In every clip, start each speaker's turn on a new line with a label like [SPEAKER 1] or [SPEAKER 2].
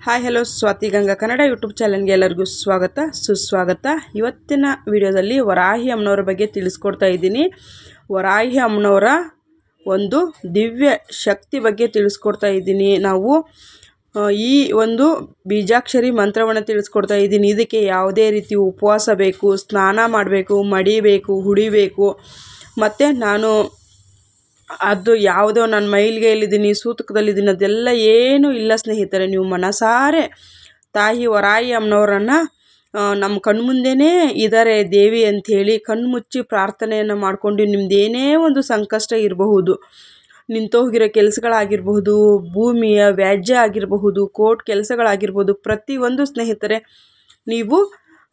[SPEAKER 1] Hi hello Swathi Ganga Kannada YouTube ಚಾನಲ್ಗೆ ಎಲ್ಲರಿಗೂ ಸ್ವಾಗತ ಸುಸ್ವಾಗತ. ಇವತ್ತಿನ ವಿಡಿಯೋದಲ್ಲಿ ವರಾಹಿ ಅಮ್ಮನವರ ಬಗ್ಗೆ ತಿಳಿಸ್ಕೊಡ್ತಾ ಇದ್ದೀನಿ. ವರಾಹಿ ಅಮ್ಮನವರ ಒಂದು ದಿವ್ಯ ಶಕ್ತಿ ಬಗ್ಗೆ ತಿಳಿಸ್ಕೊಡ್ತಾ ಇದ್ದೀನಿ. ನಾವು ಈ ಒಂದು ಬೀಜಾಕ್ಷರಿ ಮಂತ್ರವನ್ನು ತಿಳಿಸ್ಕೊಡ್ತಾ ಇದ್ದೀನಿ. ಇದಕ್ಕೆ ಯಾವುದೇ ರೀತಿ ಉಪವಾಸ ಬೇಕು, ಸ್ನಾನ ಮಾಡಬೇಕು, ಮಡಿಬೇಕು, ಹುಡಿಬೇಕು. ಮತ್ತು ನಾನು ಅದು ಯಾವುದೋ ನಾನು ಮೈಲಿಗೆಯಲ್ಲಿದ್ದೀನಿ, ಸೂತಕದಲ್ಲಿದ್ದೀನಿ, ಅದೆಲ್ಲ ಏನೂ ಇಲ್ಲ ಸ್ನೇಹಿತರೆ. ನೀವು ಮನಸಾರೆ ತಾಯಿ ವರಾಹಿ ಅಮ್ಮನವರನ್ನು ನಮ್ಮ ಕಣ್ಮುಂದೆನೇ ಇದ್ದಾರೆ ದೇವಿ ಅಂಥೇಳಿ ಕಣ್ಮುಚ್ಚಿ ಪ್ರಾರ್ಥನೆಯನ್ನು ಮಾಡಿಕೊಂಡು ನಿಮ್ಮದೇನೇ ಒಂದು ಸಂಕಷ್ಟ ಇರಬಹುದು, ನಿಂತೋಗಿರೋ ಕೆಲಸಗಳಾಗಿರಬಹುದು, ಭೂಮಿಯ ವ್ಯಾಜ್ಯ ಆಗಿರಬಹುದು, ಕೋರ್ಟ್ ಕೆಲಸಗಳಾಗಿರ್ಬೋದು, ಪ್ರತಿಯೊಂದು ಸ್ನೇಹಿತರೆ ನೀವು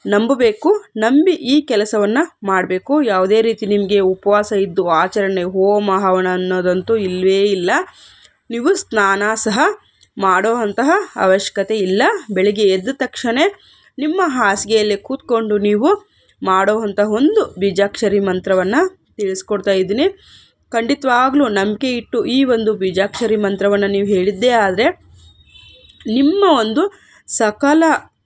[SPEAKER 1] ನಂಬಬೇಕು. ನಂಬಿ ಈ ಕೆಲಸವನ್ನು ಮಾಡಬೇಕು. ಯಾವುದೇ ರೀತಿ ನಿಮಗೆ ಉಪವಾಸ ಇದ್ದು ಆಚರಣೆ ಹೋಮ ಹವನ ಅನ್ನೋದಂತೂ ಇಲ್ಲವೇ ಇಲ್ಲ. ನೀವು ಸ್ನಾನ ಸಹ ಮಾಡೋ ಅಂತಹ ಅವಶ್ಯಕತೆ ಇಲ್ಲ. ಬೆಳಿಗ್ಗೆ ಎದ್ದ ತಕ್ಷಣ ನಿಮ್ಮ ಹಾಸಿಗೆಯಲ್ಲಿ ಕೂತ್ಕೊಂಡು ನೀವು ಮಾಡೋವಂಥ ಒಂದು ಬೀಜಾಕ್ಷರಿ ಮಂತ್ರವನ್ನು ತಿಳಿಸ್ಕೊಡ್ತಾ ಇದ್ದೀನಿ. ಖಂಡಿತವಾಗ್ಲೂ ನಂಬಿಕೆ ಇಟ್ಟು ಈ ಒಂದು ಬೀಜಾಕ್ಷರಿ ಮಂತ್ರವನ್ನು ನೀವು ಹೇಳಿದ್ದೇ ಆದರೆ ನಿಮ್ಮ ಒಂದು ಸಕಲ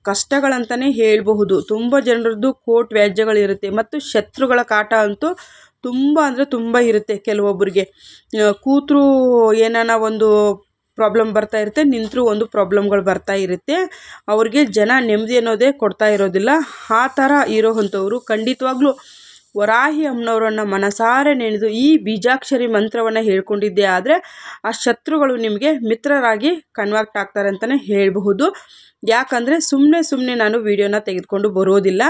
[SPEAKER 1] ಕಷ್ಟಗಳಂತಲೇ ಹೇಳಬಹುದು. ತುಂಬ ಜನರದ್ದು ಕೋರ್ಟ್ ವ್ಯಾಜ್ಯಗಳಿರುತ್ತೆ ಮತ್ತು ಶತ್ರುಗಳ ಕಾಟ ಅಂತೂ ತುಂಬ ಅಂದರೆ ತುಂಬ ಇರುತ್ತೆ. ಕೆಲವೊಬ್ಬರಿಗೆ ಕೂತರೂ ಏನಾನ ಒಂದು ಪ್ರಾಬ್ಲಮ್ ಬರ್ತಾ ಇರುತ್ತೆ, ನಿಂತರೂ ಒಂದು ಪ್ರಾಬ್ಲಮ್ಗಳು ಬರ್ತಾ ಇರುತ್ತೆ. ಅವ್ರಿಗೆ ಜನ ನೆಮ್ಮದಿ ಅನ್ನೋದೇ ಕೊಡ್ತಾ ಇರೋದಿಲ್ಲ. ಆ ಥರ ಇರೋವಂಥವ್ರು ಖಂಡಿತವಾಗ್ಲೂ ವರಾಹಿ ಅಮ್ಮನವರನ್ನು ಮನಸಾರೆ ನೆನೆದು ಈ ಬೀಜಾಕ್ಷರಿ ಮಂತ್ರವನ್ನು ಹೇಳ್ಕೊಂಡಿದ್ದೇ ಆದರೆ ಆ ಶತ್ರುಗಳು ನಿಮಗೆ ಮಿತ್ರರಾಗಿ ಕನ್ವರ್ಟ್ ಆಗ್ತಾರೆ ಅಂತಲೇ ಹೇಳಬಹುದು. ಯಾಕಂದರೆ ಸುಮ್ಮನೆ ನಾನು ವಿಡಿಯೋನ ತೆಗೆದುಕೊಂಡು ಬರೋದಿಲ್ಲ.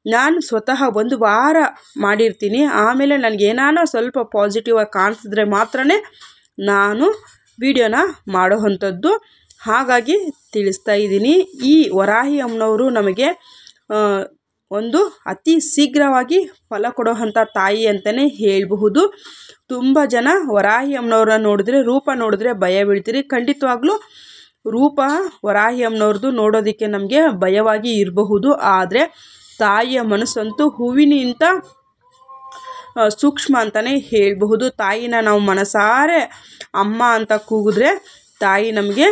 [SPEAKER 1] ನಾನು ಸ್ವತಃ ಒಂದು ವಾರ ಮಾಡಿರ್ತೀನಿ. ಆಮೇಲೆ ನನಗೇನಾನ ಸ್ವಲ್ಪ ಪಾಸಿಟಿವ್ ಆಗಿ ಕಾಣಿಸಿದ್ರೆ ಮಾತ್ರ ನಾನು ವಿಡಿಯೋನ ಮಾಡೋವಂಥದ್ದು. ಹಾಗಾಗಿ ತಿಳಿಸ್ತಾ ಇದ್ದೀನಿ. ಈ ವರಾಹಿ ಅಮ್ಮನವರು ನಮಗೆ ಒಂದು ಅತಿ ಶೀಘ್ರವಾಗಿ ಫಲ ಕೊಡೋವಂಥ ತಾಯಿ ಅಂತಲೇ ಹೇಳಬಹುದು. ತುಂಬ ಜನ ವರಾಹಿ ಅಮ್ಮನವ್ರನ್ನ ನೋಡಿದ್ರೆ, ರೂಪ ನೋಡಿದ್ರೆ ಭಯ ಬೀಳ್ತೀರಿ. ಖಂಡಿತವಾಗ್ಲೂ ರೂಪ ವರಾಹಿ ಅಮ್ಮನವ್ರದ್ದು ನೋಡೋದಕ್ಕೆ ನಮಗೆ ಭಯವಾಗಿ ಇರಬಹುದು. ಆದರೆ ತಾಯಿಯ ಮನಸ್ಸಂತೂ ಹೂವಿನಿಂತ ಸೂಕ್ಷ್ಮ ಅಂತಲೇ ಹೇಳಬಹುದು. ತಾಯಿನ ನಾವು ಮನಸಾರೆ ಅಮ್ಮ ಅಂತ ಕೂಗಿದ್ರೆ ತಾಯಿ ನಮಗೆ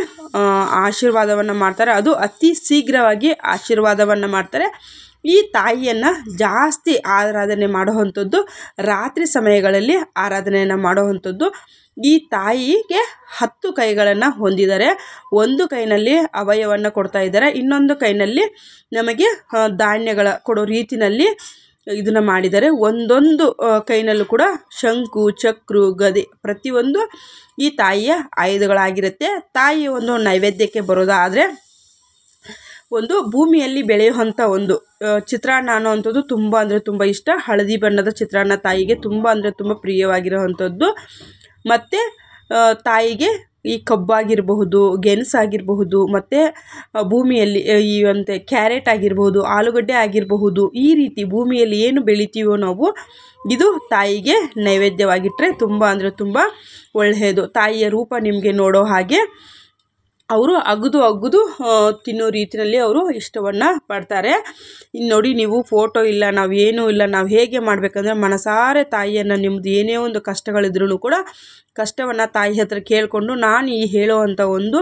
[SPEAKER 1] ಆಶೀರ್ವಾದವನ್ನು ಮಾಡ್ತಾರೆ. ಅದು ಅತಿ ಶೀಘ್ರವಾಗಿ ಆಶೀರ್ವಾದವನ್ನು ಮಾಡ್ತಾರೆ. ಈ ತಾಯಿಯನ್ನು ಜಾಸ್ತಿ ಆರಾಧನೆ ಮಾಡುವಂಥದ್ದು ರಾತ್ರಿ ಸಮಯಗಳಲ್ಲಿ ಆರಾಧನೆಯನ್ನು ಮಾಡುವಂಥದ್ದು. ಈ ತಾಯಿಗೆ 10 ಕೈಗಳನ್ನು ಹೊಂದಿದ್ದಾರೆ. ಒಂದು ಕೈನಲ್ಲಿ ಅಭಯವನ್ನು ಕೊಡ್ತಾ ಇದ್ದಾರೆ, ಇನ್ನೊಂದು ಕೈನಲ್ಲಿ ನಮಗೆ ಧಾನ್ಯಗಳ ಕೊಡೋ ರೀತಿಯಲ್ಲಿ ಇದನ್ನು ಮಾಡಿದ್ದಾರೆ. ಒಂದೊಂದು ಕೈನಲ್ಲೂ ಕೂಡ ಶಂಕು, ಚಕ್ರು, ಗದೆ ಪ್ರತಿಯೊಂದು ಈ ತಾಯಿಯ ಆಯುಧಗಳಾಗಿರುತ್ತೆ. ತಾಯಿಯ ಒಂದು ನೈವೇದ್ಯಕ್ಕೆ ಬರೋದಾದರೆ ಒಂದು ಭೂಮಿಯಲ್ಲಿ ಬೆಳೆಯುವಂಥ ಒಂದು ಚಿತ್ರಾನ್ನ ಅನ್ನೋವಂಥದ್ದು ತುಂಬ ಅಂದರೆ ತುಂಬ ಇಷ್ಟ. ಹಳದಿ ಬಣ್ಣದ ಚಿತ್ರಾನ್ನ ತಾಯಿಗೆ ತುಂಬ ಅಂದರೆ ತುಂಬ ಪ್ರಿಯವಾಗಿರೋವಂಥದ್ದು. ಮತ್ತು ತಾಯಿಗೆ ಈ ಕಬ್ಬಾಗಿರಬಹುದು, ಗೆಣಸಾಗಿರಬಹುದು, ಮತ್ತು ಭೂಮಿಯಲ್ಲಿ ಈ ಅಂತೆ ಕ್ಯಾರೆಟ್ ಆಗಿರಬಹುದು, ಆಲೂಗಡ್ಡೆ ಆಗಿರಬಹುದು, ಈ ರೀತಿ ಭೂಮಿಯಲ್ಲಿ ಏನು ಬೆಳಿತೀವೋ ನಾವು ಇದು ತಾಯಿಗೆ ನೈವೇದ್ಯವಾಗಿಟ್ಟರೆ ತುಂಬ ಅಂದರೆ ತುಂಬ ಒಳ್ಳೆಯದು. ತಾಯಿಯ ರೂಪ ನಿಮಗೆ ನೋಡೋ ಹಾಗೆ ಅವರು ಅಗದು ತಿನ್ನೋ ರೀತಿಯಲ್ಲಿ ಅವರು ಇಷ್ಟವನ್ನು ಪಡ್ತಾರೆ. ಇನ್ನು ನೋಡಿ, ನೀವು ಫೋಟೋ ಇಲ್ಲ, ನಾವು ಏನೂ ಇಲ್ಲ, ನಾವು ಹೇಗೆ ಮಾಡಬೇಕಂದ್ರೆ ಮನಸಾರೆ ತಾಯಿಯನ್ನು ನಿಮ್ಮದು ಏನೇ ಒಂದು ಕಷ್ಟಗಳಿದ್ರೂ ಕೂಡ ಕಷ್ಟವನ್ನು ತಾಯಿ ಹತ್ರ ಕೇಳಿಕೊಂಡು ನಾನು ಈ ಹೇಳುವಂಥ ಒಂದು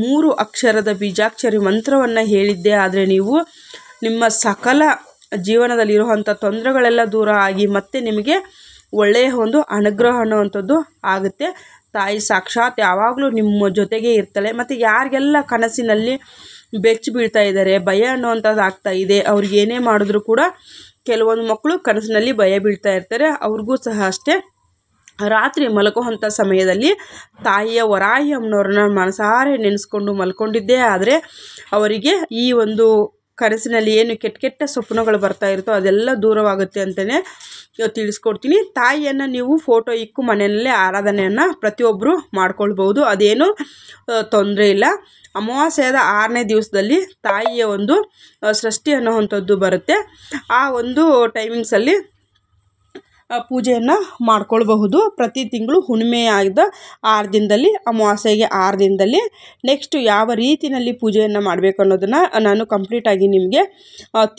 [SPEAKER 1] 3 ಅಕ್ಷರದ ಬೀಜಾಕ್ಷರಿ ಮಂತ್ರವನ್ನು ಹೇಳಿದ್ದೆ ಆದರೆ ನೀವು ನಿಮ್ಮ ಸಕಲ ಜೀವನದಲ್ಲಿರುವಂಥ ತೊಂದರೆಗಳೆಲ್ಲ ದೂರ ಆಗಿ ಮತ್ತೆ ನಿಮಗೆ ಒಳ್ಳೆಯ ಒಂದು ಅನುಗ್ರಹ ಅನ್ನುವಂಥದ್ದು ಆಗುತ್ತೆ. ತಾಯಿ ಸಾಕ್ಷಾತ್ ಯಾವಾಗಲೂ ನಿಮ್ಮ ಜೊತೆಗೆ ಇರ್ತಾಳೆ. ಮತ್ತು ಯಾರಿಗೆಲ್ಲ ಕನಸಿನಲ್ಲಿ ಬೆಚ್ಚಿ ಬೀಳ್ತಾ ಇದ್ದಾರೆ, ಭಯ ಅನ್ನುವಂಥದ್ದು ಆಗ್ತಾ ಇದೆ, ಅವ್ರಿಗೆ ಏನೇ ಮಾಡಿದ್ರು ಕೂಡ ಕೆಲವೊಂದು ಮಕ್ಕಳು ಕನಸಿನಲ್ಲಿ ಭಯ ಬೀಳ್ತಾ ಇರ್ತಾರೆ. ಅವ್ರಿಗೂ ಸಹ ಅಷ್ಟೇ ರಾತ್ರಿ ಮಲಗುವಂಥ ಸಮಯದಲ್ಲಿ ತಾಯಿಯ ವರಾಹಿ ಅಮ್ಮನವ್ರನ್ನ ಮನಸಾರೆ ನೆನೆಸ್ಕೊಂಡು ಮಲ್ಕೊಂಡಿದ್ದೇ ಆದರೆ ಅವರಿಗೆ ಈ ಒಂದು ಕನಸಿನಲ್ಲಿ ಏನು ಕೆಟ್ಟ ಸ್ವಪ್ನಗಳು ಬರ್ತಾ ಇರುತ್ತೋ ಅದೆಲ್ಲ ದೂರವಾಗುತ್ತೆ ಅಂತಲೇ ತಿಳಿಸ್ಕೊಡ್ತೀನಿ. ತಾಯಿಯನ್ನು ನೀವು ಫೋಟೋ ಇಕ್ಕು ಮನೆಯಲ್ಲೇ ಆರಾಧನೆಯನ್ನು ಪ್ರತಿಯೊಬ್ಬರು ಮಾಡ್ಕೊಳ್ಬೋದು, ಅದೇನು ತೊಂದರೆ ಇಲ್ಲ. ಅಮಾವಾಸ್ಯೆಯಾದ 6ನೇ ದಿವಸದಲ್ಲಿ ತಾಯಿಯ ಒಂದು ಸೃಷ್ಟಿ ಅನ್ನೋವಂಥದ್ದು ಬರುತ್ತೆ. ಆ ಒಂದು ಟೈಮಿಂಗ್ಸಲ್ಲಿ ಪೂಜೆಯನ್ನು ಮಾಡ್ಕೊಳ್ಬಹುದು. ಪ್ರತಿ ತಿಂಗಳು ಹುಣ್ಣಿಮೆ ಆದ 6 ದಿನದಲ್ಲಿ, ಅಮಾವಾಸ್ಯೆಗೆ 6 ದಿನದಲ್ಲಿ ನೆಕ್ಸ್ಟು ಯಾವ ರೀತಿಯಲ್ಲಿ ಪೂಜೆಯನ್ನು ಮಾಡಬೇಕು ಅನ್ನೋದನ್ನು ನಾನು ಕಂಪ್ಲೀಟಾಗಿ ನಿಮಗೆ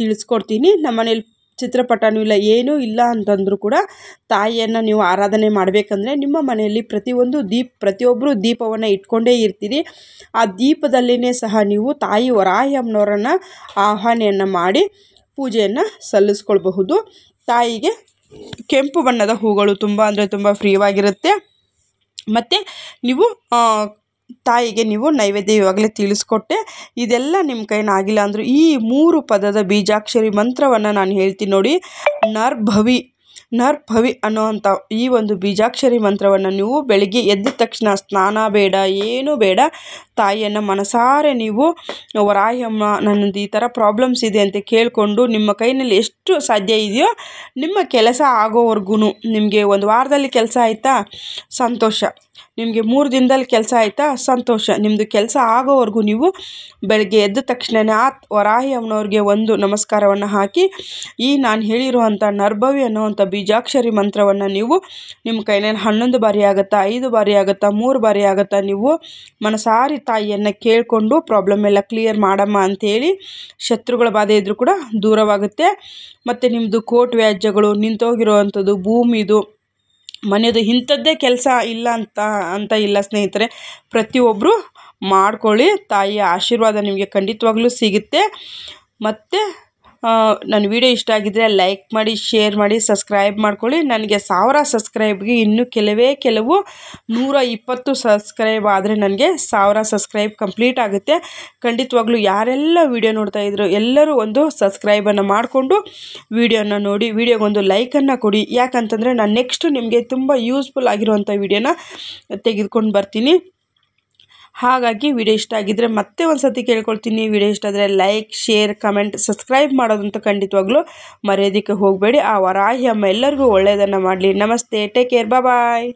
[SPEAKER 1] ತಿಳಿಸ್ಕೊಡ್ತೀನಿ. ನಮ್ಮ ಮನೇಲಿ ಚಿತ್ರಪಟನೂ ಇಲ್ಲ, ಏನೂ ಇಲ್ಲ ಅಂತಂದರೂ ಕೂಡ ತಾಯಿಯನ್ನು ನೀವು ಆರಾಧನೆ ಮಾಡಬೇಕಂದ್ರೆ ನಿಮ್ಮ ಮನೆಯಲ್ಲಿ ಪ್ರತಿಯೊಬ್ಬರು ದೀಪವನ್ನು ಇಟ್ಕೊಂಡೇ ಇರ್ತೀರಿ. ಆ ದೀಪದಲ್ಲಿನೇ ಸಹ ನೀವು ತಾಯಿ ವರಾಹಿ ಅಮ್ಮನವರನ್ನು ಆಹ್ವಾನೆಯನ್ನು ಮಾಡಿ ಪೂಜೆಯನ್ನು ಸಲ್ಲಿಸ್ಕೊಳ್ಬಹುದು. ತಾಯಿಗೆ ಕೆಂಪು ಬಣ್ಣದ ಹೂಗಳು ತುಂಬ ಅಂದರೆ ತುಂಬ ಪ್ರಿಯವಾಗಿರುತ್ತೆ. ಮತ್ತು ನೀವು ತಾಯಿಗೆ ನೀವು ನೈವೇದ್ಯ ಇವಾಗಲೇ ತಿಳಿಸ್ಕೊಟ್ಟೆ. ಇದೆಲ್ಲ ನಿಮ್ಮ ಕೈನಾಗಿಲ್ಲ ಅಂದರೂ ಈ 3 ಪದದ ಬೀಜಾಕ್ಷರಿ ಮಂತ್ರವನ್ನು ನಾನು ಹೇಳ್ತೀನಿ ನೋಡಿ. ನರ್ಭವಿ ಅನ್ನೋವಂಥ ಈ ಒಂದು ಬೀಜಾಕ್ಷರಿ ಮಂತ್ರವನ್ನು ನೀವು ಬೆಳಿಗ್ಗೆ ಎದ್ದ ತಕ್ಷಣ ಸ್ನಾನ ಬೇಡ, ಏನೂ ಬೇಡ, ತಾಯಿಯನ್ನು ಮನಸಾರೆ ನೀವು ವರಾಹಿ ಅಮ್ಮ ನನ್ನದು ಈ ಥರ ಪ್ರಾಬ್ಲಮ್ಸ್ ಇದೆ ಅಂತ ಕೇಳಿಕೊಂಡು ನಿಮ್ಮ ಕೈನಲ್ಲಿ ಎಷ್ಟು ಸಾಧ್ಯ ಇದೆಯೋ ನಿಮ್ಮ ಕೆಲಸ ಆಗೋವರೆಗೂ, ನಿಮಗೆ 1 ವಾರದಲ್ಲಿ ಕೆಲಸ ಆಯಿತಾ ಸಂತೋಷ, ನಿಮಗೆ 3 ದಿನದಲ್ಲಿ ಕೆಲಸ ಆಯಿತಾ ಸಂತೋಷ, ನಿಮ್ಮದು ಕೆಲಸ ಆಗೋವರೆಗೂ ನೀವು ಬೆಳಗ್ಗೆ ಎದ್ದ ತಕ್ಷಣವೇ ಆ ವರಾಹಿ ಅಮ್ಮನವ್ರಿಗೆ ಒಂದು ನಮಸ್ಕಾರವನ್ನು ಹಾಕಿ ಈ ನಾನು ಹೇಳಿರುವಂಥ ನರ್ಭವಿ ಅನ್ನೋವಂಥ ಬೀಜಾಕ್ಷರಿ ಮಂತ್ರವನ್ನು ನೀವು ನಿಮ್ಮ ಕೈನಲ್ಲಿ 11 ಬಾರಿ ಆಗುತ್ತಾ, 5 ಬಾರಿ ಆಗುತ್ತಾ, 3 ಬಾರಿ ಆಗುತ್ತಾ, ನೀವು ಮನಸಾರಿ ತಾಯಿಯನ್ನು ಕೇಳಿಕೊಂಡು ಪ್ರಾಬ್ಲಮ್ ಎಲ್ಲ ಕ್ಲಿಯರ್ ಮಾಡಮ್ಮ ಅಂಥೇಳಿ ಶತ್ರುಗಳ ಬಾಧೆ ಇದ್ದರೂ ಕೂಡ ದೂರವಾಗುತ್ತೆ. ಮತ್ತು ನಿಮ್ಮದು ಕೋರ್ಟ್ ವ್ಯಾಜ್ಯಗಳು, ನಿಂತೋಗಿರೋವಂಥದ್ದು, ಭೂಮಿದು, ಮನೆಯದು ಇಂಥದ್ದೇ ಕೆಲಸ ಇಲ್ಲ ಅಂತ ಇಲ್ಲ ಸ್ನೇಹಿತರೆ. ಪ್ರತಿಯೊಬ್ಬರು ಮಾಡ್ಕೊಳ್ಳಿ, ತಾಯಿಯ ಆಶೀರ್ವಾದ ನಿಮಗೆ ಖಂಡಿತವಾಗ್ಲೂ ಸಿಗುತ್ತೆ. ಮತ್ತು ನನ್ನ ವಿಡಿಯೋ ಇಷ್ಟ ಆಗಿದ್ದರೆ ಲೈಕ್ ಮಾಡಿ, ಶೇರ್ ಮಾಡಿ, ಸಬ್ಸ್ಕ್ರೈಬ್ ಮಾಡ್ಕೊಳ್ಳಿ. ನನಗೆ 1000 ಸಬ್ಸ್ಕ್ರೈಬ್ಗೆ ಇನ್ನೂ ಕೆಲವು 120 ಸಬ್ಸ್ಕ್ರೈಬ್ ಆದರೆ ನನಗೆ 1000 ಸಬ್ಸ್ಕ್ರೈಬ್ ಕಂಪ್ಲೀಟ್ ಆಗುತ್ತೆ. ಖಂಡಿತವಾಗ್ಲೂ ಯಾರೆಲ್ಲ ವಿಡಿಯೋ ನೋಡ್ತಾ ಇದ್ರು ಎಲ್ಲರೂ ಒಂದು ಸಬ್ಸ್ಕ್ರೈಬನ್ನು ಮಾಡಿಕೊಂಡು ವಿಡಿಯೋನ ನೋಡಿ, ವಿಡಿಯೋಗೊಂದು ಲೈಕನ್ನು ಕೊಡಿ. ಯಾಕಂತಂದರೆ ನಾನು ನೆಕ್ಸ್ಟು ನಿಮಗೆ ತುಂಬ ಯೂಸ್ಫುಲ್ ಆಗಿರುವಂಥ ವಿಡಿಯೋನ ತೆಗೆದುಕೊಂಡು ಬರ್ತೀನಿ. ಹಾಗಾಗಿ ವಿಡಿಯೋ ಇಷ್ಟ ಆಗಿದ್ದರೆ ಮತ್ತೆ ಒಂದು ಸತಿ ಕೇಳ್ಕೊಳ್ತೀನಿ, ವಿಡಿಯೋ ಇಷ್ಟ ಆದರೆ ಲೈಕ್, ಶೇರ್, ಕಮೆಂಟ್, ಸಬ್ಸ್ಕ್ರೈಬ್ ಮಾಡೋದಂತೂ ಖಂಡಿತವಾಗ್ಲೂ ಮರೆಯೋದಕ್ಕೆ ಹೋಗಬೇಡಿ. ಆ ವರಾಹಿ ಅಮ್ಮ ಎಲ್ಲರಿಗೂ ಒಳ್ಳೆಯದನ್ನು ಮಾಡಲಿ. ನಮಸ್ತೆ, ಟೇಕ್ ಕೇರ್, ಬಾಯ್.